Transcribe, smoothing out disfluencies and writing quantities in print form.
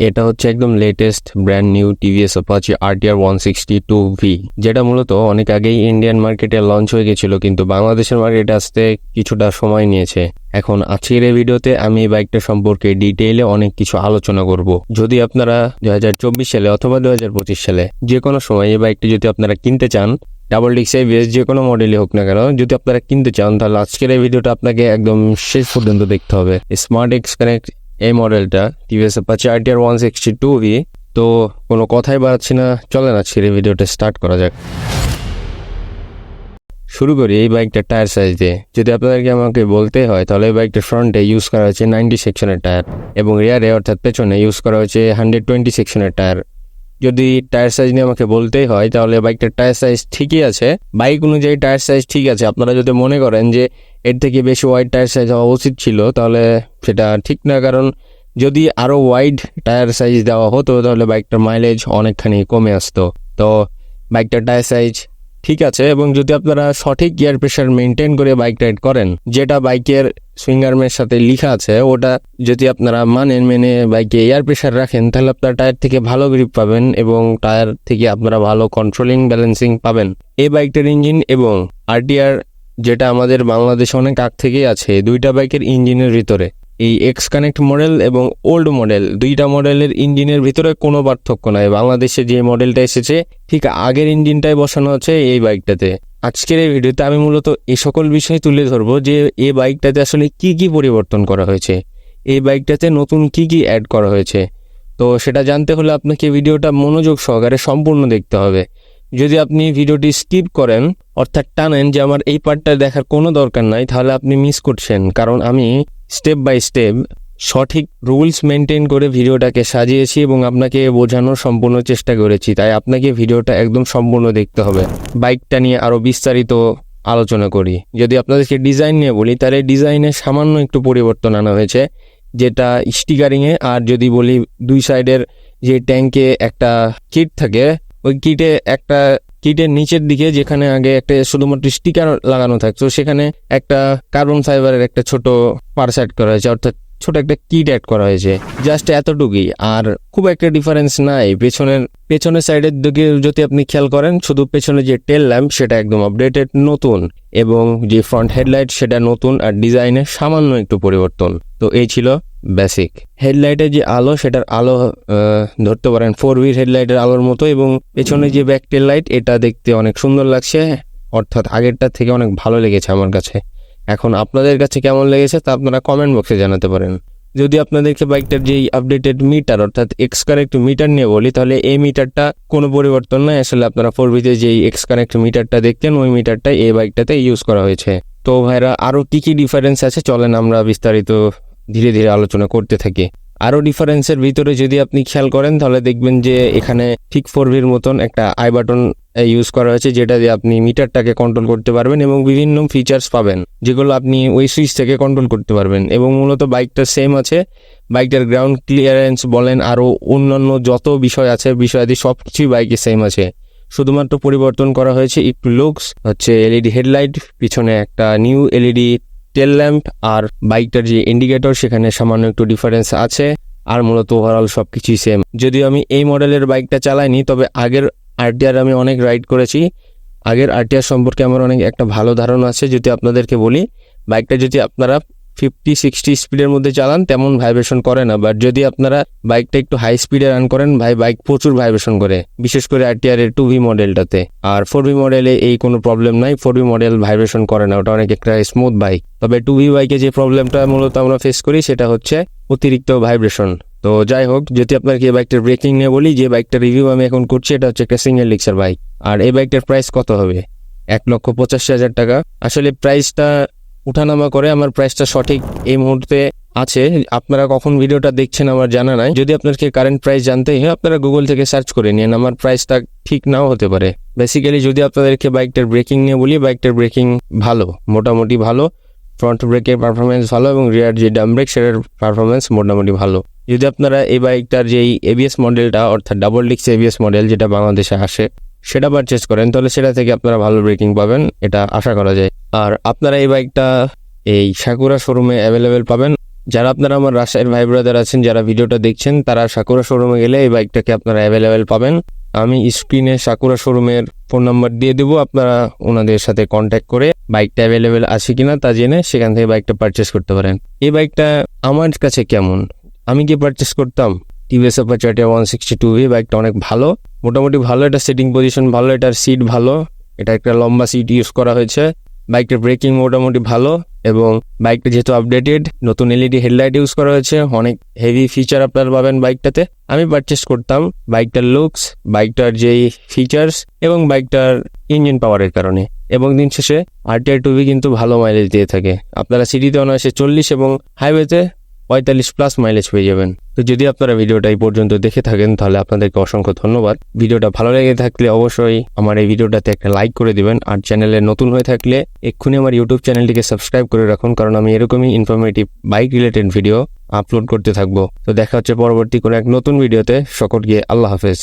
এটা হচ্ছে একদম latest brand new TVS Apache RTR 162V, যেটা মূলত অনেক আগেই ইন্ডিয়ান মার্কেটে লঞ্চ হয়ে গেছিল, কিন্তু বাংলাদেশের মার্কেটে আসতে কিছুটা সময় নিয়েছে। এখন আজকের এই ভিডিওতে আমি এই বাইকটা সম্পর্কে ডিটেইলে অনেক কিছু আলোচনা করব। যদি আপনারা 2024 সালে অথবা 2025 সালে যে কোনো সময় এই বাইকটি যদি আপনারা কিনতে চান, ডাবল ডিক্স ABS যে কোনো মডেলই হোক না কেন, যদি আপনারা কিনতে চান, তাহলে আজকের এই ভিডিওটা আপনাকে একদম শেষ পর্যন্ত দেখতে হবে। স্মার্ট এক্স কানেক্ট এই মডেলটা টিভিএস অ্যাপাচি RTR 162V। তো কোনো কথাই বাড়াচ্ছি না, চলেন আজকের এই ভিডিওটা স্টার্ট করা যাক। শুরু করি এই বাইকটার টায়ার সাইজ দিয়ে। যদি আপনাদেরকে আমাকে বলতে হয়, তাহলে এই বাইকটার ফ্রন্টে ইউজ করা হয়েছে 90 সেকশনের টায়ার এবং রিয়ারে অর্থাৎ পেছনে ইউজ করা হয়েছে 120 সেকশনের টায়ার। যদি টায়ার সাইজ নিয়ে আমাকে বলতেই হয়, তাহলে বাইকটার টায়ার সাইজ ঠিকই আছে, বাইক অনুযায়ী টায়ার সাইজ ঠিক আছে। আপনারা যদি মনে করেন যে এর থেকে বেশি ওয়াইড টায়ার সাইজ হওয়া উচিত ছিল, তাহলে সেটা ঠিক না, কারণ যদি আরও ওয়াইড টায়ার সাইজ দেওয়া হতো তাহলে বাইকটার মাইলেজ অনেকখানি কমে আসতো। তো বাইকটার টায়ার সাইজ ঠিক আছে, এবং যদি আপনারা সঠিক গিয়ার প্রেশার মেনটেন করে বাইক রাইড করেন, যেটা বাইকের সুইং আর্মের সাথে লেখা আছে, ওটা যদি আপনারা মেনে বাইকে এয়ার প্রেশার রাখেন, তাহলে আপনার টায়ার থেকে ভালো গ্রিপ পাবেন এবং টায়ার থেকে আপনারা ভালো কন্ট্রোলিং ব্যালেন্সিং পাবেন। এই বাইকটার ইঞ্জিন এবং RTR, যেটা আমাদের বাংলাদেশে অনেক আগ থেকেই আছে, দুইটা বাইকের ইঞ্জিনের ভিতরে এই এক্স কানেক্ট মডেল এবং ওল্ড মডেল দুইটা মডেলের ইঞ্জিনের ভিতরে কোনো পার্থক্য নাই। বাংলাদেশে যে মডেলটা এসেছে ঠিক আগের ইঞ্জিনটাই বসানো আছে এই বাইকটাতে। আজকের এই ভিডিওতে আমি মূলত এই সকল বিষয় তুলে ধরবো যে এই বাইকটাতে আসলে কি কি পরিবর্তন করা হয়েছে, এই বাইকটাতে নতুন কি কি অ্যাড করা হয়েছে। তো সেটা জানতে হলে আপনাকে ভিডিওটা মনোযোগ সহকারে সম্পূর্ণ দেখতে হবে। যদি আপনি ভিডিওটি স্কিপ করেন, অর্থাৎ টানেন যে আমার এই পার্টটা দেখার কোনো দরকার নাই, তাহলে আপনি মিস করছেন, কারণ আমি স্টেপ বাই স্টেপ সঠিক রুলস মেনটেন করে ভিডিওটাকে সাজিয়েছি এবং আপনাকে বোঝানোর সম্পূর্ণ চেষ্টা করেছি। তাই আপনাকে ভিডিওটা একদম সম্পূর্ণ দেখতে হবে। বাইকটা নিয়ে আরও বিস্তারিত আলোচনা করি। যদি আপনাদেরকে ডিজাইন নিয়ে বলি, তাহলে ডিজাইনে সামান্য একটু পরিবর্তন আনা হয়েছে, যেটা স্টিকারিংয়ে। আর যদি বলি, দুই সাইডের যে ট্যাঙ্কে একটা কিট থাকে, ওই কিটের নিচের দিকে যেখানে আগে একটা শুধুমাত্র স্টিকার লাগানো থাকতো, সেখানে একটা কার্বন ফাইবারের একটা ছোট পার্স অ্যাড করা হয়েছে, অর্থাৎ ছোট একটা কিট অ্যাড করা হয়েছে। জাস্ট এতটুকুই, আর খুব একটা ডিফারেন্স নাই। পেছনের সাইডের দিকে যদি আপনি খেয়াল করেন, শুধু পেছনে যে টেল ল্যাম্প সেটা একদম আপডেটেড নতুন, এবং যে ফ্রন্ট হেডলাইট সেটা নতুন, আর ডিজাইনে সামান্য একটু পরিবর্তন। তো এই ছিল বেসিক। হেডলাইটের যে আলো, সেটার আলো ধরতে পারেন 4V হেডলাইটের আলোর মতো, এবং পেছনে যে ব্যাক টেল লাইট, এটা দেখতে অনেক সুন্দর লাগছে, অর্থাৎ আগেরটার থেকে অনেক ভালো লেগেছে আমার কাছে। এখন আপনাদের কাছে কেমন লেগেছে তা আপনারা কমেন্ট বক্সে জানাতে পারেন। যদি আপনাদেরকে বাইকটার যেই আপডেটেড মিটার, অর্থাৎ এক্স কানেক্ট মিটার নিয়ে বলি, তাহলে এই মিটারটা কোনো পরিবর্তন নাই। আসলে আপনারা 4Vতে যেই এক্স কানেক্ট মিটারটা দেখতেন, ওই মিটারটাই এই বাইকটাতে ইউজ করা হয়েছে। তো ভাইরা, আরও কি কি ডিফারেন্স আছে চলেন আমরা বিস্তারিত ধীরে ধীরে আলোচনা করতে থাকি। আরও ডিফারেন্সের ভিতরে যদি আপনি খেয়াল করেন, তাহলে দেখবেন যে এখানে ঠিক 4Vর মতন একটা আই বাটন ইউজ করা হয়েছে, যেটা দিয়ে আপনি মিটারটাকে কন্ট্রোল করতে পারবেন এবং বিভিন্ন ফিচার্স পাবেন, যেগুলো আপনি ওই সুইচ থেকে কন্ট্রোল করতে পারবেন। এবং মূলত বাইকটা সেম আছে, বাইকটার গ্রাউন্ড ক্লিয়ারেন্স বলেন, আরও অন্যান্য যত বিষয় আছে, বিষয়াদি সব কিছুই বাইকে সেম আছে। শুধুমাত্র পরিবর্তন করা হয়েছে একটু লুকস, হচ্ছে LED হেডলাইট, পিছনে একটা নিউ LED টেল ল্যাম্প, আর বাইকটার যে ইন্ডিকেটর সেখানে সামান্য একটু ডিফারেন্স আছে, আর মূলত ওভারঅল সব কিছুই সেম। যদিও আমি এই মডেলের বাইকটা চালাইনি, তবে আগের RTR আমি অনেক রাইড করেছি। আগের RTR সম্পর্কে আমার অনেক একটা ভালো ধারণা আছে। যদি আপনাদেরকে বলি, বাইকটা যদি আপনারা 50-60 স্পিডের মধ্যে চালান, তেমন ভাইব্রেশন করে না, বাট যদি আপনারা বাইকটা একটু হাই স্পিডে রান করেন, বাইক প্রচুর ভাইব্রেশন করে, বিশেষ করে RTR এর 2V মডেলটাতে। আর 4V মডেলে এই কোনো প্রবলেম নাই, 4V মডেল ভাইব্রেশন করে না, ওটা অনেক একটা স্মুথ বাইক। তবে 2V বাইকে যে প্রবলেমটা মূলত আমরা ফেস করি, সেটা হচ্ছে অতিরিক্ত ভাইব্রেশন। তো যাই হোক, যদি আপনাকে এই বাইকটার ব্রেকিং নিয়ে বলি, যে বাইকটার রিভিউ আমি এখন করছি, এটা হচ্ছে একটা সিঙ্গেল ডিস্কের বাইক। আর এই বাইকটার প্রাইস কত হবে? 1,85,000 টাকা। আসলে প্রাইসটা উঠানামা করে, আমার প্রাইসটা সঠিক এই মুহূর্তে আছে। আপনারা কখন ভিডিওটা দেখছেন আমার জানা নাই। যদি আপনাকে কারেন্ট প্রাইস জানতে হয়, আপনারা গুগল থেকে সার্চ করে নিন, আমার প্রাইসটা ঠিক নাও হতে পারে। বেসিক্যালি যদি আপনাদেরকে বাইকটার ব্রেকিং নিয়ে বলি, বাইকটার ব্রেকিং ভালো, মোটামুটি ভালো। ফ্রন্ট ব্রেকের পারফরমেন্স ভালো এবং রিয়ার যে ডাম ব্রেক সেটার পারফরমেন্স মোটামুটি ভালো। যদি আপনারা এই বাইকটার যেই ABS মডেলটা, অর্থাৎ ডাবল ডিক্স ABS মডেল, যেটা বাংলাদেশে আসে, সেটা পারচেস করেন, তাহলে সেটা থেকে আপনারা ভালো ব্রেকিং পাবেন, এটা আশা করা যায়। আর আপনারা এই বাইকটা এই সাকুরা শোরুমে অ্যাভেলেবেল পাবেন। যারা আপনারা আমার রাজশাহীর ভাই ব্রাদার আছেন যারা ভিডিওটা দেখছেন তারা সাকুরা শোরুমে গেলে এই বাইকটাকে আপনারা অ্যাভেলেবেল পাবেন। আমি স্ক্রিনে সাকুরা শোরুমের ফোন নাম্বার দিয়ে দেবো, আপনারা ওনাদের সাথে কন্ট্যাক্ট করে বাইকটা অ্যাভেলেবেল আছে কিনা তা জেনে সেখান থেকে বাইকটা পারচেস করতে পারেন। এই বাইকটা আমার কাছে কেমন, আমি কি পারচেস করতাম? টিভিএস অ্যাপাচি 162V বাইকটা অনেক ভালো, মোটামুটি ভালো, এটা সেটিং পজিশন ভালো, এটার সিট ভালো, এটা একটা লম্বা সিট ইউজ করা হয়েছে, বাইকটার ব্রেকিং মোটামুটি ভালো এবং বাইকটা যেহেতু আপডেটেড, নতুন এলইডি হেডলাইট ইউজ করা হয়েছে, অনেক হেভি ফিচার আপনারা পাবেন বাইকটাতে। আমি পারচেস করতাম বাইকটার লুকস, বাইকটার যেই ফিচার্স এবং বাইকটার ইঞ্জিন পাওয়ারের কারণে। এবং দিন শেষে RTR 2V কিন্তু ভালো মাইলেজ দিয়ে থাকে, আপনারা সিটিতে অনায়াসে 40 এবং হাইওয়েতে 45+ মাইলেজ পেয়ে যাবেন। তো যদি আপনারা ভিডিওটা এই পর্যন্ত দেখে থাকেন তাহলে আপনাদেরকে অসংখ্য ধন্যবাদ। ভিডিওটা ভালো লেগে থাকলে অবশ্যই আমার এই ভিডিওটাতে একটা লাইক করে দিবেন, আর চ্যানেলে নতুন হয়ে থাকলে এক্ষুনি আমার ইউটিউব চ্যানেলটিকে সাবস্ক্রাইব করে রাখুন, কারণ আমি এরকমই informative bike related video upload করতে থাকবো। তো দেখা হচ্ছে পরবর্তী কোনো এক নতুন ভিডিওতে। সকলকে আল্লাহ হাফেজ।